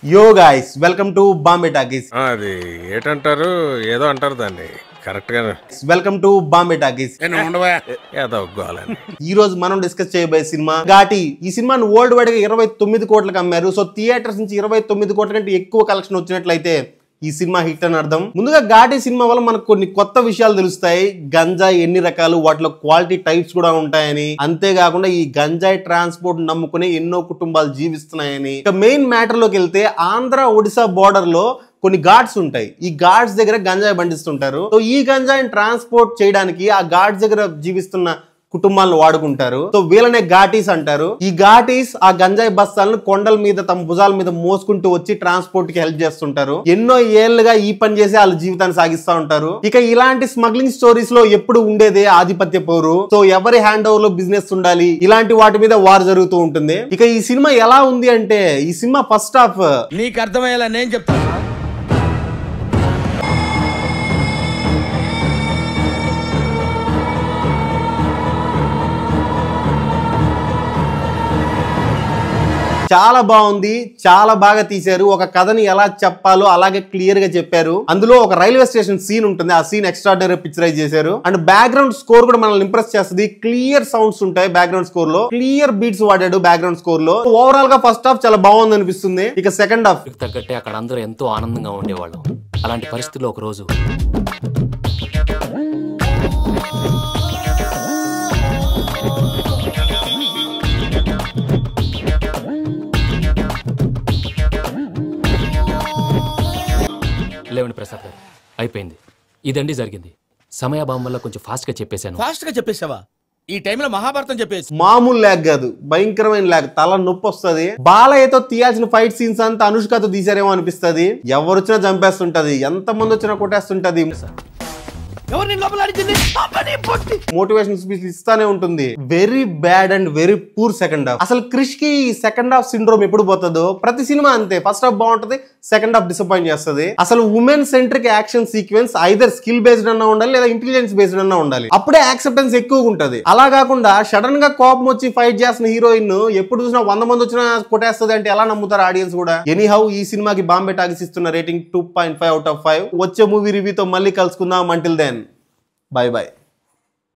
యో guys welcome to Bombay talkies. అది ఏంటంటారు, ఏదో అంటారు దాన్ని కరెక్ట్ గా. Welcome to Bombay talkies. ఏదో ఒగ్గాలని ఈ రోజు మనం డిస్కస్ చేయబోయే సినిమా ఘాటి. ఈ సినిమాను వరల్డ్ వైడ్ గా 29 కోట్లకు అమ్మారు. సో థియేటర్స్ నుంచి 29 కోట్ల కంటే ఎక్కువ కలెక్షన్ వచ్చినట్లయితే ఈ సినిమా హిట్ అని అర్థం. ముందుగా ఘాటి సినిమా వల్ల మనకు కొన్ని కొత్త విషయాలు తెలుస్తాయి. గంజాయి ఎన్ని రకాలు, వాటిలో క్వాలిటీ టైప్స్ కూడా ఉంటాయని, అంతేకాకుండా ఈ గంజాయి ట్రాన్స్పోర్ట్ నమ్ముకుని ఎన్నో కుటుంబాలు జీవిస్తున్నాయని. ఇక మెయిన్ మ్యాటర్ లోకి వెళ్తే ఆంధ్ర ఒడిశా బోర్డర్ లో కొన్ని ఘాట్స్ ఉంటాయి. ఈ ఘాట్స్ దగ్గర గంజాయి పండిస్తుంటారు. సో ఈ గంజాయిని ట్రాన్స్పోర్ట్ చేయడానికి ఆ ఘాట్స్ దగ్గర జీవిస్తున్న కుటుంబాలను వాడుకుంటారు. సో వీళ్ళనే ఘాటీస్ అంటారు. ఈ ఘాటీస్ ఆ గంజాయి బస్తాలను కొండల మీద తమ భుజాల మీద మోసుకుంటూ వచ్చి ట్రాన్స్పోర్ట్ కి హెల్ప్ చేస్తుంటారు. ఎన్నో ఏళ్లుగా ఈ పని చేసి వాళ్ళ జీవితాన్ని సాగిస్తూ ఉంటారు. ఇక ఇలాంటి స్మగ్లింగ్ స్టోరీస్ లో ఎప్పుడు ఉండేదే ఆధిపత్య పోరు. సో ఎవరి హ్యాండ్ ఓవర్ లో బిజినెస్ ఉండాలి, ఇలాంటి వాటి మీద వార్ జరుగుతూ ఉంటుంది. ఇక ఈ సినిమా ఎలా ఉంది అంటే, ఈ సినిమా ఫస్ట్ హాఫ్ నీకు అర్థమయ్యేలా నేను చెప్తాను. చాలా బాగుంది, చాలా బాగా తీశారు. ఒక కథని ఎలా చెప్పాలో అలాగే క్లియర్ గా చెప్పారు. అందులో ఒక రైల్వే స్టేషన్ సీన్ ఉంటుంది. ఆ సీన్ ఎక్స్ట్రాడినరీ పిక్చరైజ్ చేశారు. అండ్ బ్యాక్గ్రౌండ్ స్కోర్ కూడా మనల్ని ఇంప్రెస్ చేస్తుంది. క్లియర్ సౌండ్స్ ఉంటాయి బ్యాక్గ్రౌండ్ స్కోర్ లో, క్లియర్ బీట్స్ వాడాడు బ్యాక్గ్రౌండ్ స్కోర్ లో. ఓవరాల్ గా ఫస్ట్ హాఫ్ చాలా బాగుంది అనిపిస్తుంది. ఇక సెకండ్ హాఫ్ తగ్గట్టే అక్కడ అందరూ ఎంతో ఆనందంగా ఉండేవాళ్ళం. అలాంటి పరిస్థితుల్లో ఒక రోజు లేవండి ప్రసాద్ గారు, అయిపోయింది. ఇదండి జరిగింది. సమయాభావం వల్ల కొంచెం ఫాస్ట్ గా చెప్పేశాను. ఫాస్ట్ గా చెప్పేసావా? ఈ టైంలో మహాభారతం చెప్పేసి. మామూలు ల్యాగ్ కాదు, భయంకరమైన ల్యాగ్. తల నొప్పి వస్తుంది. బాలయ్యతో తీయాల్సిన ఫైట్ సీన్స్ అంతా అనుష్కతో తీసారేమో అనిపిస్తుంది. ఎవరు వచ్చినా చంపేస్తుంటది, ఎంత మంది వచ్చినా కొట్టేస్తుంటది. మోటివేషన్ స్పీచ్ ఇస్తానే ఉంటుంది. Very bad and very poor second half. అసలు క్రిష్ కి సెకండ్ హాఫ్ సిండ్రోమ్ ఎప్పుడు పోతుందో, ప్రతి సినిమా అంతే. ఫస్ట్ హాఫ్ బాగుంటది, సెకండ్ హాఫ్ డిసప్పాయింట్ చేస్తుంది. అసలు women centric action sequence either skill based అన్నా ఉండాలి, లేదా ఇంటెలిజెన్స్ బేస్డ్ అన్నా ఉండాలి. అప్పుడే యాక్సెప్టెన్స్ ఎక్కువగా ఉంటది. అలా కాకుండా సడన్ గా కోపం వచ్చి ఫైట్ చేస్తున్న హీరోయిన్ ఎప్పుడు చూసినా 100 మంది వచ్చినా కొట్టేస్తుంది అంటే ఎలా నమ్ముతారు ఆడియన్స్ కూడా? ఎనీహౌ ఈ సినిమాకి బాంబే టాకీస్ ఇస్తున్న రేటింగ్ 2.5 out of 5. వచ్చే మూవీ రివ్యూతో మళ్ళీ కలుసుకుందాం. Until then, bye bye.